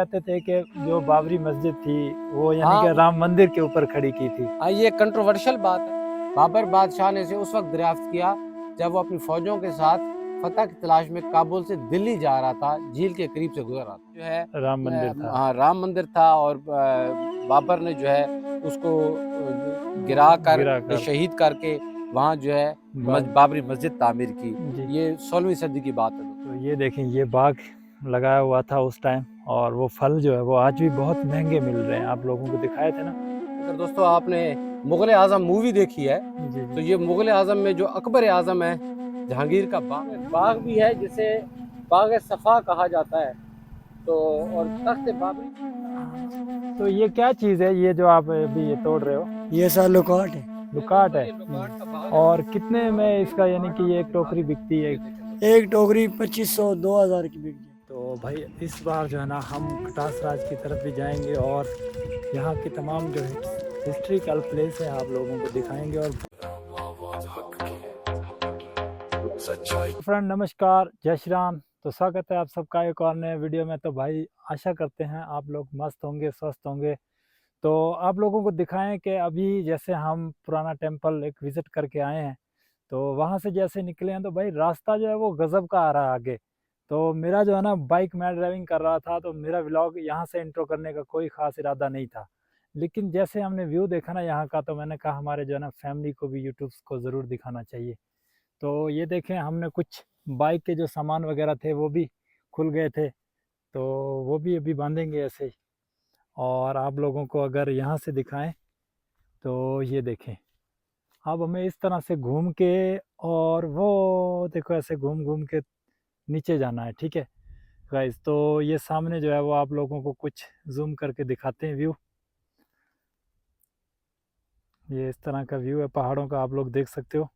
कहते थे कि जो बाबरी मस्जिद थी वो यानी कि राम मंदिर के ऊपर खड़ी की थी। ये कंट्रोवर्शियल बात है। बाबर बादशाह ने इसे उस वक्त दरियाफ्त किया जब वो अपनी फौजों के साथ फतह की तलाश में काबुल से दिल्ली जा रहा था, झील के करीब से गुजर रहा था। जो है राम मंदिर था। हाँ, राम मंदिर था और बाबर ने जो है उसको गिरा कर शहीद करके वहाँ जो है बाबरी मस्जिद तामीर की। ये 16वीं सदी की बात है। तो ये देखें, ये बाग लगाया हुआ था उस टाइम और वो फल जो है वो आज भी बहुत महंगे मिल रहे हैं। आप लोगों को दिखाए थे ना। अगर दोस्तों आपने मुगल आजम मूवी देखी है तो ये मुगल आजम में जो अकबर आजम है, जहांगीर का बाग भी है जिसे बाग सफा कहा जाता है। तो और तख्त बाबरी। तो ये क्या चीज़ है ये जो आप अभी ये तोड़ रहे हो? ये सब लुकाट है। लुकाट है। और कितने में इसका यानी कि ये एक टोकरी बिकती है? एक टोकरी 2500 2000 की बिकती है। तो भाई इस बार जो है ना हम खटास राज की तरफ भी जाएंगे और यहाँ की तमाम जो है हिस्ट्रिकल प्लेस है आप लोगों को दिखाएंगे। और फ्रेंड नमस्कार, जय श्री राम। तो स्वागत है आप सबका एक और नए वीडियो में। तो भाई आशा करते हैं आप लोग मस्त होंगे, स्वस्थ होंगे। तो आप लोगों को दिखाएं कि अभी जैसे हम पुराना टेम्पल एक विज़िट करके आए हैं, तो वहाँ से जैसे निकले हैं तो भाई रास्ता जो है वो गज़ब का आ रहा है आगे। तो मेरा जो है ना बाइक मैं ड्राइविंग कर रहा था, तो मेरा व्लॉग यहाँ से इंट्रो करने का कोई ख़ास इरादा नहीं था। लेकिन जैसे हमने व्यू देखा ना यहाँ का, तो मैंने कहा हमारे जो है ना फैमिली को भी यूट्यूब को ज़रूर दिखाना चाहिए। तो ये देखें, हमने कुछ बाइक के जो सामान वगैरह थे वो भी खुल गए थे, तो वो भी अभी बांधेंगे ऐसे ही। और आप लोगों को अगर यहाँ से दिखाएं तो ये देखें, अब हमें इस तरह से घूम के और वो देखो ऐसे घूम घूम के नीचे जाना है। ठीक है गाइस, तो ये सामने जो है वो आप लोगों को कुछ जूम करके दिखाते हैं व्यू। ये इस तरह का व्यू है पहाड़ों का, आप लोग देख सकते हो।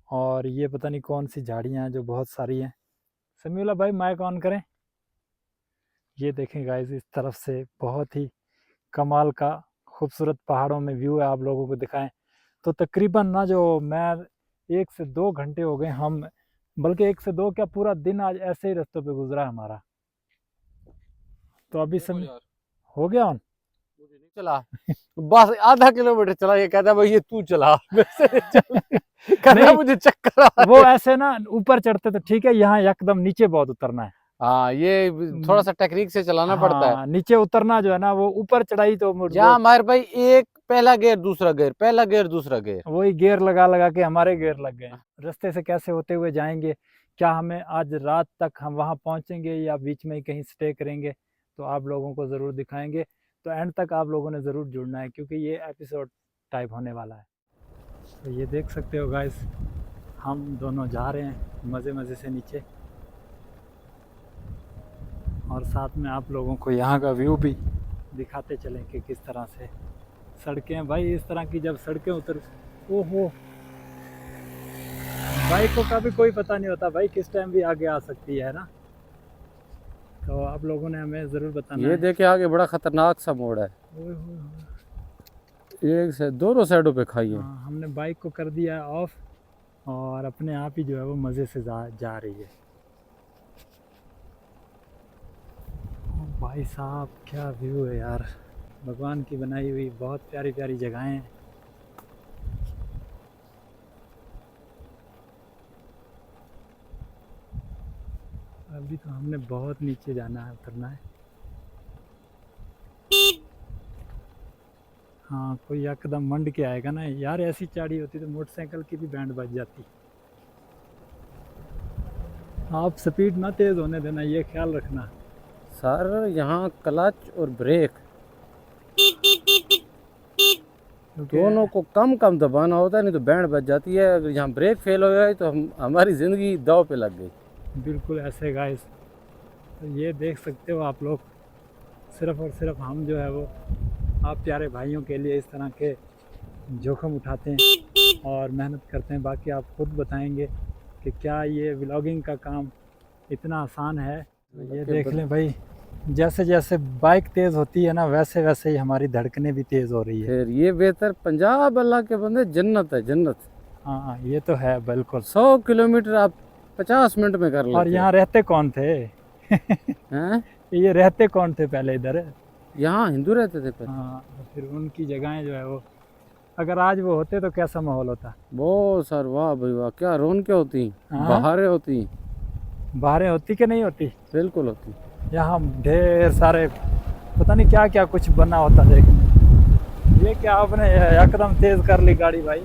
और ये पता नहीं कौन सी झाड़ियाँ हैं जो बहुत सारी हैं। समीउल्लाह भाई माइक ऑन करें। ये देखें गाइस, इस तरफ से बहुत ही कमाल का खूबसूरत पहाड़ों में व्यू है, आप लोगों को दिखाएं। तो तकरीबन ना जो मैं 1 से 2 घंटे हो गए हम, बल्कि 1 से 2 क्या पूरा दिन आज ऐसे ही रास्तों पे गुजरा हमारा। तो अभी समय हो गया ऑन मुझे नहीं चला बस आधा किलोमीटर चला। ये कहता है भाई ये तू चला कहता मुझे चक्कर। वो ऐसे ना ऊपर चढ़ते तो ठीक है, यहाँ एकदम नीचे बहुत उतरना है। हाँ, ये थोड़ा सा टेक्निक से चलाना पड़ता है। नीचे उतरना जो है ना वो ऊपर चढ़ाई तो जहाँ हमारे भाई एक पहला गेयर दूसरा गेयर, पहला गेयर दूसरा गेयर, वही गेयर लगा लगा के हमारे गेयर लग गए। रास्ते से कैसे होते हुए जाएंगे, क्या हमें आज रात तक हम वहाँ पहुँचेंगे या बीच में ही कहीं स्टे करेंगे, तो आप लोगों को ज़रूर दिखाएंगे। तो एंड तक आप लोगों ने ज़रूर जुड़ना है क्योंकि ये एपिसोड टाइप होने वाला है। तो ये देख सकते हो गाइस, हम दोनों जा रहे हैं मज़े मज़े से नीचे, और साथ में आप लोगों को यहाँ का व्यू भी दिखाते चलें कि किस तरह से सड़कें। भाई इस तरह की जब सड़कें उतर, ओहो, बाइकों का भी कोई पता नहीं होता भाई, किस टाइम भी आगे आ सकती है ना। तो आप लोगों ने हमें ज़रूर बताना। ये देखिए आगे बड़ा खतरनाक सा मोड़ है, एक से दोनों साइडों पे खाई है। हमने बाइक को कर दिया है ऑफ और अपने आप ही जो है वो मज़े से जा रही है। भाई साहब क्या व्यू है यार, भगवान की बनाई हुई बहुत प्यारी प्यारी जगहें हैं। अभी तो हमने बहुत नीचे जाना है, उतरना है। हाँ, कोई एकदम मंड के आएगा ना यार, ऐसी चाड़ी होती तो मोटरसाइकिल की भी बैंड बज जाती। आप स्पीड ना तेज़ होने देना, ये ख्याल रखना सर। यहाँ क्लच और ब्रेक दोनों को कम कम दबाना होता है, नहीं तो बैंड बज जाती है। अगर यहाँ ब्रेक फेल हो गया तो हमारी ज़िंदगी दाव पे लग गई। बिल्कुल ऐसे गाइस। तो ये देख सकते हो आप लोग, सिर्फ़ और सिर्फ हम जो है वो आप प्यारे भाइयों के लिए इस तरह के जोखिम उठाते हैं और मेहनत करते हैं। बाकी आप खुद बताएंगे कि क्या ये व्लॉगिंग का काम इतना आसान है। तो ये देख लें भाई, जैसे जैसे बाइक तेज़ होती है ना वैसे वैसे ही हमारी धड़कनें भी तेज़ हो रही है। फिर ये बेहतर पंजाब अल्लाह के बंदे जन्नत है, जन्नत। हाँ ये तो है बिल्कुल। 100 किलोमीटर आप 50 मिनट में कर लेते। और यहाँ रहते कौन थे? हैं? ये रहते कौन थे पहले इधर? यहाँ हिंदू रहते थे पहले। हाँ, तो फिर उनकी जगहें जो है वो, अगर आज वो होते तो कैसा माहौल होता? बहुत सर, वाह भाई वाह, क्या रौनकें होती, हाँ? बहारें होती। बाहरें होती कि नहीं होती? बिल्कुल होती। यहाँ ढेर सारे पता नहीं क्या क्या कुछ बना होता देखने। ये क्या आपने एकदम तेज कर ली गाड़ी भाई?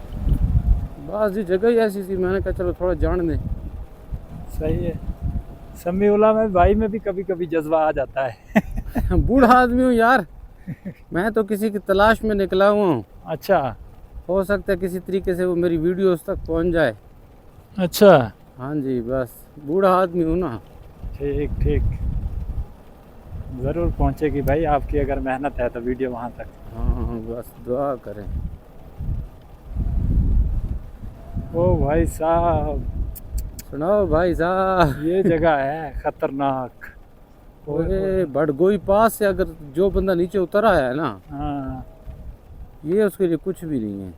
बस ये जगह ही ऐसी थी, मैंने कहा चलो थोड़ा जान दें। सही है। समीउल्लाह में भाई में भी कभी कभी जज्बा आ जाता है। बूढ़ा आदमी हूँ यार, मैं तो किसी की तलाश में निकला हुआ हूँ। अच्छा हो सकता है किसी तरीके से वो मेरी वीडियोस तक पहुँच जाए। अच्छा, हाँ जी, बस बूढ़ा आदमी हूँ ना। ठीक ठीक, ज़रूर पहुँचेगी भाई, आपकी अगर मेहनत है तो वीडियो वहाँ तक। हाँ बस दुआ करें। ओ भाई साहब, सुनाओ भाई साहब। ये जगह है खतरनाक। ओए बड़गोई पास से अगर जो बंदा नीचे उतर आया है ना, हाँ, ये उसके लिए कुछ भी नहीं है।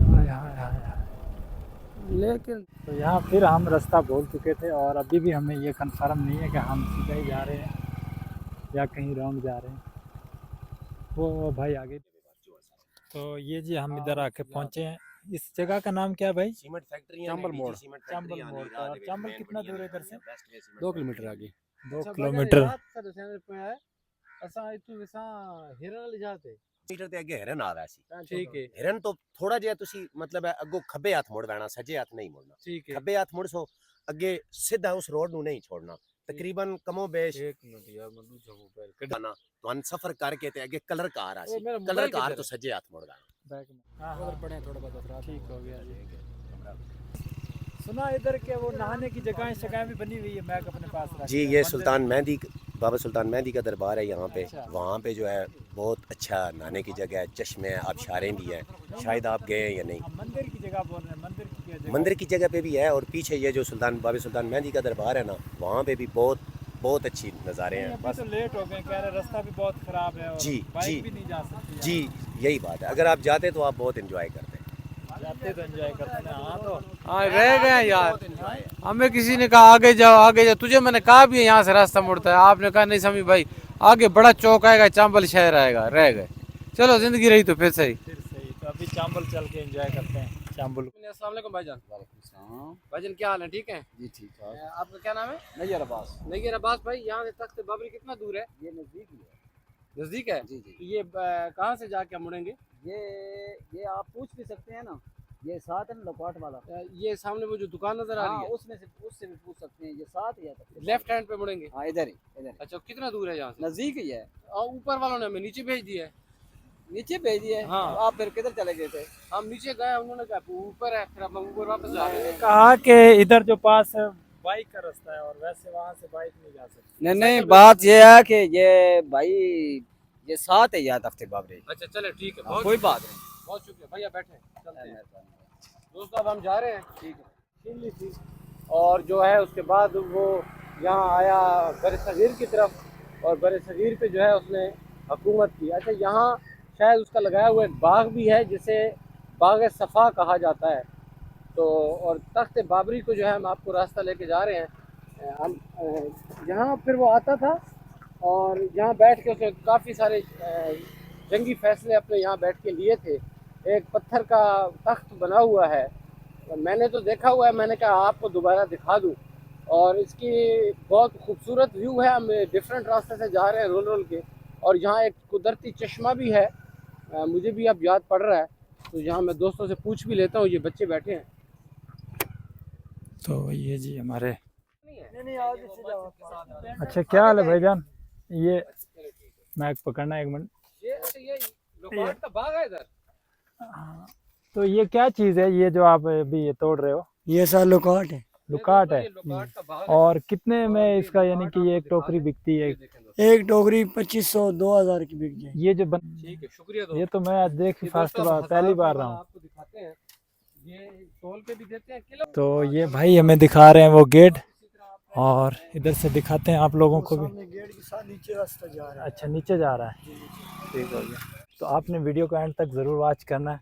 हाय हाय हाय हाय। लेकिन तो यहाँ फिर हम रास्ता भूल चुके थे और अभी भी हमें ये कंफर्म नहीं है कि हम सीधा ही जा रहे हैं या कहीं रॉन्ग जा रहे हैं। वो भाई आगे। तो ये जी हम इधर आके पहुँचे हैं। इस जगह का नाम क्या है भाई? सीमेंट फैक्ट्री चांबल मोड़। चांबल मोड़ का। और चांबल कितना दूर है इधर से? 2 किलोमीटर आगे। 2 किलोमीटर। मीटर ते अगे हिरन आ रहा सी। ठीक है, हिरन तो थोड़ा जिहा तुसी मतलब है अगो खब्बे हाथ मुड़ बैना, सजे हाथ नहीं मुड़ना। ठीक है। खब्बे हाथ मुड़ सो अगे सीधा उस रोड नु नहीं छोड़ना। तकरीबन कमो बेश 1 मिनट यार, मैं दूसरा मोबाइल कट। ना तुम सफर करके ते अगे कलर कार आ सी। मेरा कलर मोबाइल कार किधर तो है? सजे हाथ मुड़ बैना। बैक में। हाँ उधर हाँ, पड़े थोड़ा बहुत असरात। ठीक हो गया जी। सुना इधर के वो नहाने की जगहें शगहें भी बनी हुई है, मैं अपने पास रख जी लिया। ये मंदिर- सुल्तान मेहंदी, बाबा सुल्तान मेहंदी का दरबार है यहाँ पे। अच्छा। वहाँ पे जो है बहुत अच्छा नहाने की जगह है, चश्मे हैं, आबशारें भी हैं। शायद आप गए हैं या नहीं। हम मंदिर की जगह बोल रहे हैं, मंदिर की क्या जगह? मंदिर की जगह पे भी है और पीछे ये जो सुल्तान बाबा सुल्तान मेहंदी का दरबार है ना, वहाँ पे भी बहुत बहुत अच्छी नज़ारे नहीं, हैं। अभी बस तो लेट हो गए, कह रहे रास्ता भी बहुत खराब है और जी, बाइक जी। भी नहीं जा सकती। जी यही बात है, अगर आप जाते तो आप बहुत एंजॉय करते। जाते तो एंजॉय करते हैं। हाँ तो हाँ रह गए यार, हमें किसी ने कहा आगे जाओ आगे जाओ, तुझे मैंने कहा भी है यहाँ से रास्ता मुड़ता है, आपने कहा नहीं समी भाई आगे बड़ा चौक आएगा, चांबल शहर आएगा, रह गए। चलो जिंदगी रही तो फिर सही। फिर सही, तो अभी चांबल चल के एंजॉय करते हैं चांबल। अस्सलाम वालेकुम भाईजान। भाईजान क्या हाल है, ठीक है? जी ठीक है। आपका क्या नाम है? नैयर अब्बास। नैयर अब्बास भाई, यहाँ से तख्त बाबरी कितना दूर है? ये नज़दीक ही है। नजदीक है। जी जी। तो ये कहाँ से जाके मुड़ेंगे? ये आप पूछ भी सकते हैं ना, ये साथ है ना लौकाट वाला। ये सामने वो जो दुकान नजर आ हाँ, रही है, उसमें से उससे भी पूछ सकते हैं, ये साथ ही है तक। लेफ्ट हैंड पे मुड़ेंगे। हाँ इधर ही, इधर अच्छा कितना दूर है यहाँ से? नजदीक ही है। और ऊपर वालों ने हमें नीचे भेज दिया है। नीचे भेज दिए। हाँ। आप फिर किधर चले गए थे? हम नीचे गए, उन्होंने कहा ऊपर है, फिर हम ऊपर वापस जा रहे हैं। कहा कि इधर जो पास है बाइक का रास्ता है और वैसे वहाँ से बाइक नहीं जा सकती। नहीं नहीं, बात ये है कि ये भाई ये साथ है यार तख्ते बाबरी। अच्छा चले ठीक है, हाँ, बहुत कोई बात नहीं। बहुत शुक्रिया भैया, बैठे चलते हैं। दोस्तों अब हम जा रहे हैं, ठीक है। शिमली थी और जो है उसके बाद वो यहाँ आया बर सगीर की तरफ और बर सगीर पे जो है उसने हुकूमत की। अच्छा यहाँ शायद उसका लगाया हुआ एक बाग भी है जिसे बाग सफ़ा कहा जाता है। तो और तख्त बाबरी को जो है हम आपको रास्ता लेके जा रहे हैं। हम यहाँ फिर वो आता था और यहाँ बैठ के उसने काफ़ी सारे जंगी फैसले अपने यहाँ बैठ के लिए थे। एक पत्थर का तख्त बना हुआ है, मैंने तो देखा हुआ है, मैंने कहा आपको दोबारा दिखा दूँ। और इसकी बहुत खूबसूरत व्यू है। हम डिफरेंट रास्ते से जा रहे हैं रोल रोल के, और यहाँ एक कुदरती चश्मा भी है, मुझे भी अब याद पड़ रहा है। तो यहाँ मैं दोस्तों से पूछ भी लेता हूँ, ये बच्चे बैठे हैं। तो ये जी हमारे। अच्छा क्या हाल है भाईजान? ये मैक पकड़ना एक मिनट। ये लोकाट का बाग है इधर। हाँ, तो ये क्या चीज़ है ये जो आप अभी ये तोड़ रहे हो? ये साल लुकाट है। लुकाट है। ये लोकाट का बाग है। और कितने में इसका यानी कि ये एक टोकरी बिकती है? एक टोकरी 2500 2000 की बिक जाए। ये जो ठीक है, शुक्रिया दोस्त। ये तो मैं आज देख ये फर्स्ट दोस्तों, बार अब पहली बार हजार रहा हूँ। आपको दिखाते हैं, ये तोल के भी देते हैं किलो। तो ये भाई हमें दिखा रहे हैं वो गेट, और इधर से दिखाते हैं आप लोगों को भी। सामने गेट के साथ नीचे रास्ता जा रहा है। अच्छा नीचे जा रहा है, ठीक हो गया। तो आपने वीडियो को एंड तक ज़रूर वॉच करना है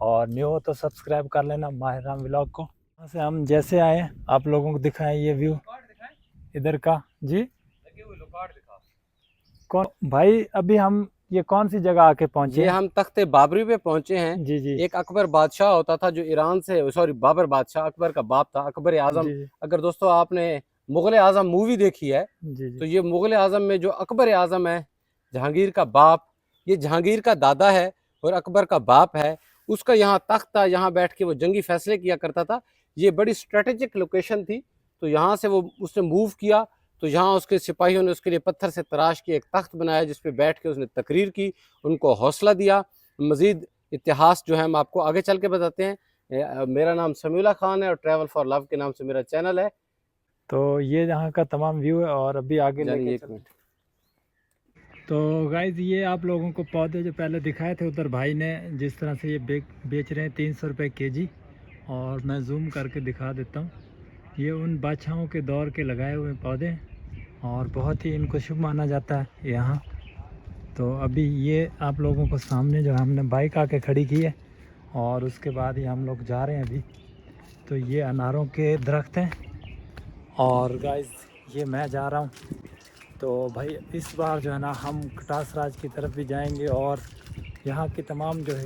और न्यू हो तो सब्सक्राइब कर लेना माहिर राम व्लॉग को। यहाँ से हम जैसे आए आप लोगों को दिखाएं ये व्यू। इधर का जी। लगे हुए लोकाट दिखा। कौन भाई, अभी हम ये कौन सी जगह आके पहुंचे ये हैं? हम तख्ते बाबरी पे पहुंचे हैं। जी जी एक अकबर बादशाह होता था जो ईरान से, सॉरी बाबर बादशाह अकबर का बाप था, अकबर आजम। जी अगर दोस्तों आपने मुगल आजम मूवी देखी है जी जी तो ये मुगल आजम में जो अकबर आजम है, जहांगीर का बाप, ये जहांगीर का दादा है और अकबर का बाप है। उसका यहाँ तख्त था, यहाँ बैठ के वो जंगी फैसले किया करता था। ये बड़ी स्ट्रेटेजिक लोकेशन थी, तो यहाँ से वो उसने मूव किया, तो यहाँ उसके सिपाहियों ने उसके लिए पत्थर से तराश के एक तख्त बनाया जिस पे बैठ के उसने तकरीर की, उनको हौसला दिया। मज़ीद इतिहास जो है हम आपको आगे चल के बताते हैं। मेरा नाम समीउल्लाह खान है और ट्रैवल फॉर लव के नाम से मेरा चैनल है। तो ये यहाँ का तमाम व्यू है और अभी आगे जानिए लेके एक चलते हैं। मिनट। तो गाइज ये आप लोगों को पौधे जो पहले दिखाए थे उधर भाई ने जिस तरह से ये बेच रहे हैं 300 रुपये केजी, और मैं जूम करके दिखा देता हूँ। ये उन बादशाहों के दौर के लगाए हुए पौधे हैं और बहुत ही इनको शुभ माना जाता है यहाँ। तो अभी ये आप लोगों को सामने जो हमने बाइक आके खड़ी की है और उसके बाद ही हम लोग जा रहे हैं अभी। तो ये अनारों के दरख्त हैं और गाइज ये मैं जा रहा हूँ। तो भाई इस बार जो है ना हम कटास राज की तरफ भी जाएंगे और यहाँ की तमाम जो है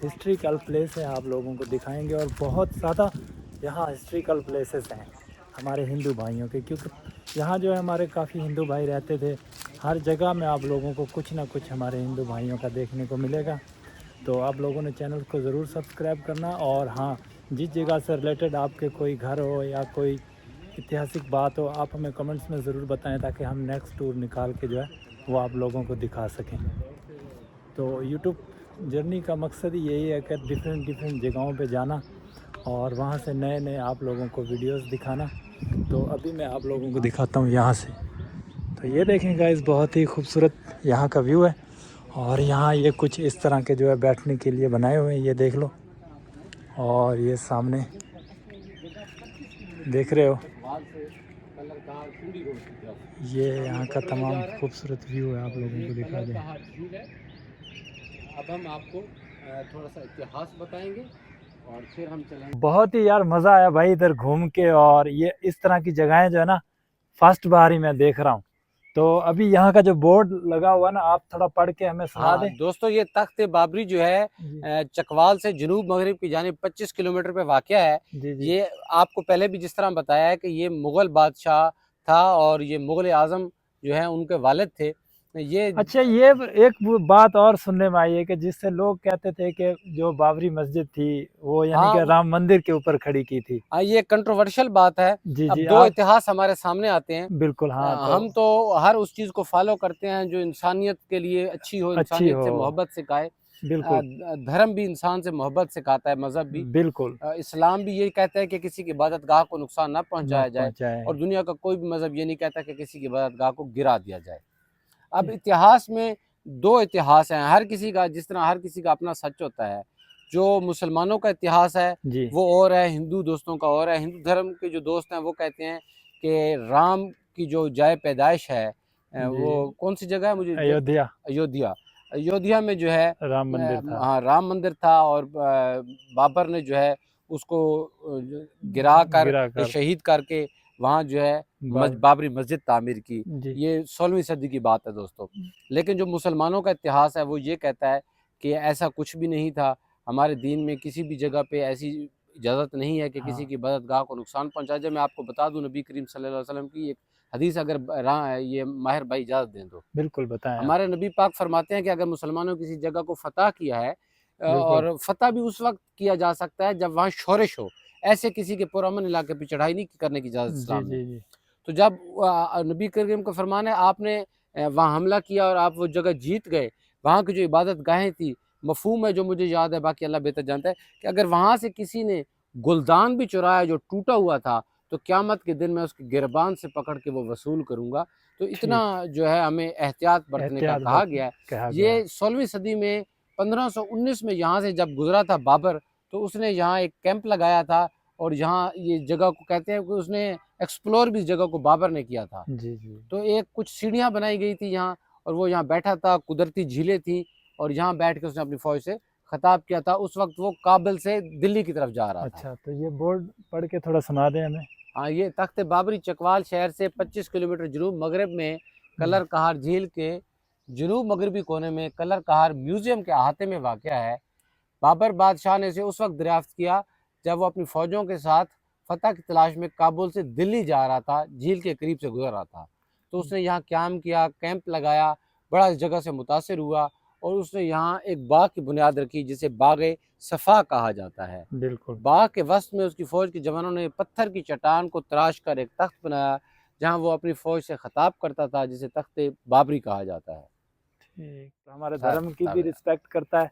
हिस्ट्रिकल प्लेस है आप लोगों को दिखाएंगे। और बहुत ज़्यादा यहाँ हिस्ट्रिकल प्लेसेस हैं हमारे हिंदू भाइयों के, क्योंकि यहाँ जो है हमारे काफ़ी हिंदू भाई रहते थे। हर जगह में आप लोगों को कुछ ना कुछ हमारे हिंदू भाइयों का देखने को मिलेगा। तो आप लोगों ने चैनल को ज़रूर सब्सक्राइब करना। और हाँ, जिस जगह से रिलेटेड आपके कोई घर हो या कोई ऐतिहासिक बात हो, आप हमें कमेंट्स में ज़रूर बताएं ताकि हम नेक्स्ट टूर निकाल के जो है वो आप लोगों को दिखा सकें। तो यूट्यूब जर्नी का मकसद ही यही है कि डिफरेंट जगहों पे जाना और वहाँ से नए नए आप लोगों को वीडियोस दिखाना। तो अभी मैं आप लोगों को दिखाता हूँ यहाँ से। तो ये देखें गाइस, बहुत ही खूबसूरत यहाँ का व्यू है और यहाँ ये कुछ इस तरह के जो है बैठने के लिए बनाए हुए हैं, ये देख लो। और ये सामने देख रहे हो, ये यहाँ का तमाम खूबसूरत व्यू है, आप लोगों को दिखा दें। अब हम आपको थोड़ा सा इतिहास बताएंगे और फिर हम चलेंगे। बहुत ही यार मज़ा आया भाई इधर घूम के। और ये इस तरह की जगहें जो है ना फर्स्ट बार ही मैं देख रहा हूँ। तो अभी यहाँ का जो बोर्ड लगा हुआ ना, आप थोड़ा पढ़ के हमें सुना दें। दोस्तों ये तख्त बाबरी जो है चकवाल से जनूब मगरिब की जानिब 25 किलोमीटर पे वाक़या है। जी जी। ये आपको पहले भी जिस तरह बताया है कि ये मुग़ल बादशाह था और ये मुग़ल आज़म जो है उनके वालिद थे। ये अच्छा, ये एक बात और सुनने में आई है कि जिससे लोग कहते थे कि जो बाबरी मस्जिद थी वो यानी कि राम मंदिर के ऊपर खड़ी की थी। ये कंट्रोवर्शियल बात है। जी अब जी, दो इतिहास हमारे सामने आते हैं। बिल्कुल हाँ। हम तो हर उस चीज़ को फॉलो करते हैं जो इंसानियत के लिए अच्छी हो, इंसानियत से मोहब्बत सिखाए। बिल्कुल। धर्म भी इंसान से मोहब्बत सिखाता है, मजहब भी। बिल्कुल। इस्लाम भी यही कहता है कि किसी की इबादत गाह को नुकसान ना पहुंचाया जाए और दुनिया का कोई भी मजहब ये नहीं कहता कि किसी की इबादत गाह को गिरा दिया जाए। अब इतिहास में दो इतिहास हैं, हर किसी का, जिस तरह हर किसी का अपना सच होता है। जो मुसलमानों का इतिहास है वो और है, हिंदू दोस्तों का और है। हिंदू धर्म के जो दोस्त हैं वो कहते हैं कि राम की जो जाए पैदाइश है वो कौन सी जगह है, मुझे अयोध्या। अयोध्या में जो है राम मंदिर था। हाँ, राम मंदिर था और बाबर ने जो है उसको गिरा कर शहीद करके वहाँ जो है बाबरी मस्जिद तामीर की। ये 16वीं सदी की बात है दोस्तों। लेकिन जो मुसलमानों का इतिहास है वो ये कहता है कि ऐसा कुछ भी नहीं था। हमारे दीन में किसी भी जगह पे ऐसी इजाज़त नहीं है कि किसी की इबादत गाह को नुकसान पहुँचाया जाए। मैं आपको बता दूं, नबी करीम सल्लल्लाहु अलैहि वसल्लम की एक हदीस, अगर ये माहिर भाई इजाज़त दें तो बिल्कुल बताएं। हमारे नबी पाक फरमाते हैं कि अगर मुसलमानों किसी जगह को फतह किया है, और फतह भी उस वक्त किया जा सकता है जब वहाँ शोरिश हो, ऐसे किसी के पुरअमन इलाके पर चढ़ाई नहीं करने की इजाज़त इस्लाम में। तो जब नबी करीम का फरमान है, आपने वहाँ हमला किया और आप वो जगह जीत गए, वहाँ की जो इबादत गाहें थी, मफहूम है जो मुझे याद है, बाकी अल्लाह बेहतर जानता है, कि अगर वहाँ से किसी ने गुलदान भी चुराया जो टूटा हुआ था तो क़यामत के दिन मैं उसके गिरबान से पकड़ के वो वसूल करूँगा। तो इतना जो है हमें एहतियात बरतने का कहा गया है। ये 16वीं सदी में 1519 में यहाँ से जब गुजरा था बाबर, तो उसने यहाँ एक कैंप लगाया था और यहाँ ये जगह को कहते हैं कि उसने एक्सप्लोर भी इस जगह को बाबर ने किया था। जी जी। तो एक कुछ सीढ़ियाँ बनाई गई थी यहाँ और वो यहाँ बैठा था, कुदरती झीलें थी और यहाँ बैठ के उसने अपनी फौज से खिताब किया था। उस वक्त वो काबुल से दिल्ली की तरफ जा रहा था। अच्छा, तो ये बोर्ड पढ़ के थोड़ा सुना दें हमें। हाँ, ये तख्त बाबरी चकवाल शहर से 25 किलोमीटर जनूब मगरब में कलर कहार झील के जनूब मगरबी कोने में कलर कहार म्यूजियम के अहाते में वाक़या है। बाबर बादशाह ने इसे उस वक्त दरियाफ्त किया जब वो अपनी फ़ौजों के साथ फतह की तलाश में काबुल से दिल्ली जा रहा था, झील के करीब से गुजर रहा था। तो उसने यहाँ क़याम किया, कैंप लगाया, बड़ा इस जगह से मुतासिर हुआ और उसने यहाँ एक बाग की बुनियाद रखी जिसे बाग सफ़ा कहा जाता है। बिल्कुल। बाग के वस्त में उसकी फ़ौज के जवानों ने पत्थर की चट्टान को तराश कर एक तख्त बनाया जहाँ वो अपनी फ़ौज से ख़िताब करता था, जिसे तख्त बाबरी कहा जाता है। ठीक, तो हमारे धर्म की भी रिस्पेक्ट करता है,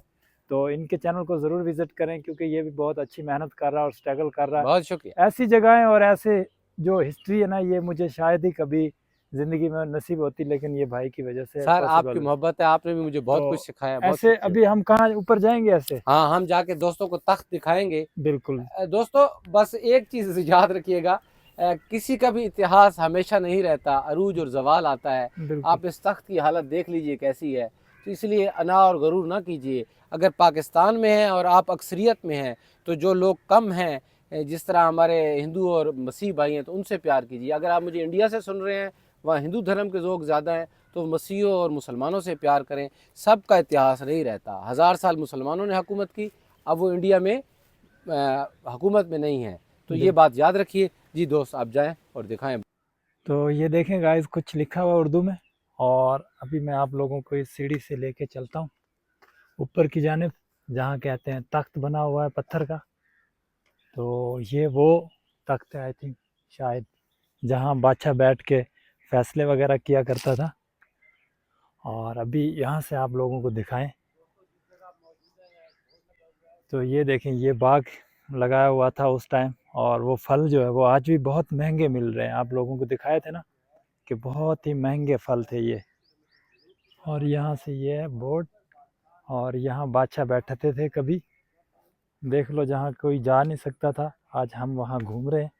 तो इनके चैनल को ज़रूर विजिट करें क्योंकि ये भी बहुत अच्छी मेहनत कर रहा है और स्ट्रगल कर रहा है। बहुत शुक्रिया। ऐसी जगहें और ऐसे जो हिस्ट्री है ना, ये मुझे शायद ही कभी ज़िंदगी में नसीब होती, लेकिन ये भाई की वजह से सर आपकी पॉसिबल है। मोहब्बत है, आपने भी मुझे बहुत तो कुछ सिखाया। बहुत ऐसे शुक्रिया। अभी हम कहाँ ऊपर जाएंगे ऐसे? हाँ, हम जाके दोस्तों को तख्त दिखाएंगे। बिल्कुल। दोस्तों बस एक चीज़ याद रखिएगा, किसी का भी इतिहास हमेशा नहीं रहता, अरूज और जवाल आता है। बिल्कुल। आप इस तख्त की हालत देख लीजिए कैसी है, तो इसलिए अना और गरूर ना कीजिए। अगर पाकिस्तान में हैं और आप अक्सरियत में हैं तो जो लोग कम हैं, जिस तरह हमारे हिंदू और मसीह भाई हैं, तो उनसे प्यार कीजिए। अगर आप मुझे इंडिया से सुन रहे हैं, वहाँ हिंदू धर्म के लोग ज़्यादा हैं, तो मसीहों और मुसलमानों से प्यार करें। सबका इतिहास नहीं रहता। 1000 साल मुसलमानों ने हुकूमत की, अब वो इंडिया में हुकूमत में नहीं है, तो ये बात याद रखिए। जी दोस्त, आप जाएं और दिखाएं। तो ये देखें गाइस, कुछ लिखा हुआ उर्दू में, और अभी मैं आप लोगों को इस सीढ़ी से लेके चलता हूँ ऊपर की जानिब, जहाँ कहते हैं तख्त बना हुआ है पत्थर का। तो ये वो तख्त है आई थिंक, शायद, जहाँ बादशाह बैठ के फैसले वगैरह किया करता था। और अभी यहाँ से आप लोगों को दिखाएं तो ये देखें, ये बाग लगाया हुआ था उस टाइम, और वो फल जो है वो आज भी बहुत महंगे मिल रहे हैं। आप लोगों को दिखाए थे ना कि बहुत ही महंगे फल थे ये। और यहाँ से ये है बोर्ड, और यहाँ बादशाह बैठते थे कभी, देख लो, जहाँ कोई जा नहीं सकता था, आज हम वहाँ घूम रहे हैं।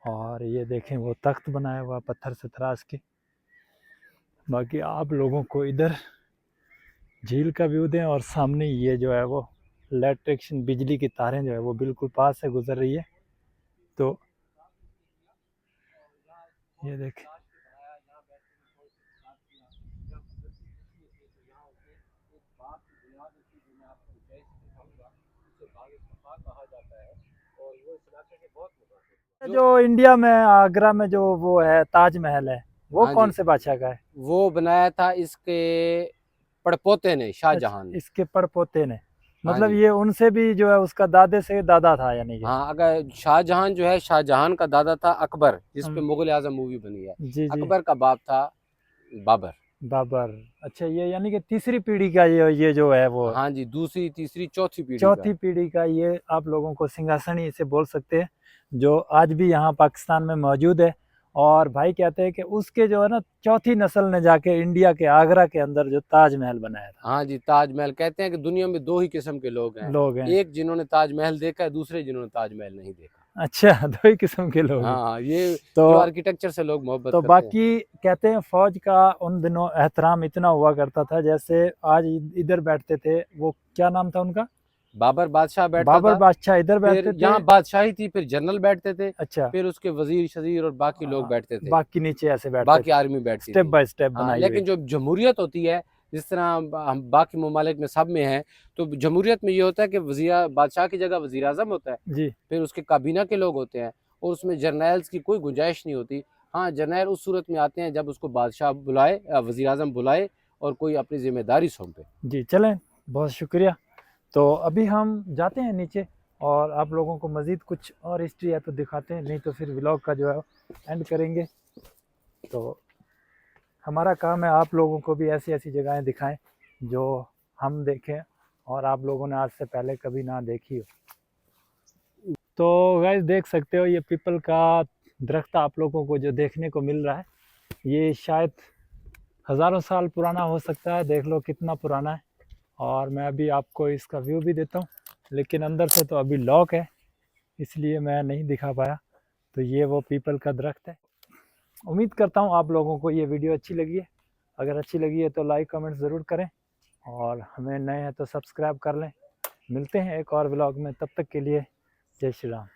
और ये देखें वो तख्त बनाया हुआ पत्थर से तराश के। बाकी आप लोगों को इधर झील का व्यू दें, और सामने ये जो है वो इलेक्ट्रिशियन बिजली की तारें जो है वो बिल्कुल पास से गुजर रही है। तो ये देखें, जो इंडिया में आगरा में जो वो है ताजमहल है, वो हाँ कौन जी। से बादशाह का है? वो बनाया था इसके पड़पोते ने, शाहजहां ने। इसके पड़पोते ने, हाँ मतलब जी। ये उनसे भी जो है उसका दादे से दादा था, यानी कि। हाँ, अगर शाहजहां जो है, शाहजहां का दादा था अकबर, जिस पे हम- मुगल आजम मूवी बनी है। जी जी, अकबर का बाप था बाबर। बाबर। अच्छा, ये यानी कि तीसरी पीढ़ी का ये जो है वो, हाँ जी, दूसरी, तीसरी, चौथी पीढ़ी चौथी का। पीढ़ी का ये आप लोगों को सिंहासनी इसे बोल सकते हैं, जो आज भी यहाँ पाकिस्तान में मौजूद है। और भाई कहते हैं कि उसके जो है ना चौथी नस्ल ने जाके इंडिया के आगरा के अंदर जो ताजमहल बनाया था। हाँ जी, ताजमहल। कहते हैं कि दुनिया में 2 ही किस्म के लोग हैं, एक जिन्होंने ताजमहल देखा है, दूसरे जिन्होंने ताजमहल नहीं देखा। अच्छा, दो ही किस्म के लोग हैं। हाँ, ये तो जो आर्किटेक्चर से लोग मोहब्बत तो करते हैं। बाकी कहते हैं फौज का उन दिनों एहतराम इतना हुआ करता था, जैसे आज इधर बैठते थे, वो क्या नाम था उनका? बाबर बादशाह बैठता बाबर था। बादशाह इधर बैठते फिर थे। यहाँ बादशाही थी, फिर जनरल बैठते थे, अच्छा, फिर उसके वजीर शजीर और बाकी लोग बैठते थे, बाकी नीचे ऐसे बैठते बाकी थे, आर्मी बैठती स्टेप थी। बाय स्टेप हाँ, बनाई हुई। लेकिन जो जमहूरियत होती है, जिस तरह हम बाकी ममालिक में सब में है, तो जमहूरियत में ये होता है कि वजीर बादशाह की जगह वजीर आजम होता है, जी, फिर उसके काबीना के लोग होते हैं, और उसमें जर्नैल्स की कोई गुंजाइश नहीं होती। हाँ, जर्नैल उस सूरत में आते हैं जब उसको बादशाह बुलाए, वजीर आजम बुलाए और कोई अपनी जिम्मेदारी सौंपे। जी, चलें, बहुत शुक्रिया। तो अभी हम जाते हैं नीचे, और आप लोगों को मज़ीद कुछ और हिस्ट्री है तो दिखाते हैं, नहीं तो फिर व्लॉग का जो है एंड करेंगे। तो हमारा काम है आप लोगों को भी ऐसी ऐसी जगहें दिखाएं जो हम देखें और आप लोगों ने आज से पहले कभी ना देखी हो। तो गाइस, देख सकते हो ये पीपल का दरख्त आप लोगों को जो देखने को मिल रहा है, ये शायद हज़ारों साल पुराना हो सकता है। देख लो कितना पुराना है। और मैं अभी आपको इसका व्यू भी देता हूँ, लेकिन अंदर से तो अभी लॉक है, इसलिए मैं नहीं दिखा पाया। तो ये वो पीपल का दरख्त है। उम्मीद करता हूँ आप लोगों को ये वीडियो अच्छी लगी है। अगर अच्छी लगी है तो लाइक कमेंट ज़रूर करें, और हमें नए हैं तो सब्सक्राइब कर लें। मिलते हैं एक और व्लॉग में, तब तक के लिए जय श्री राम।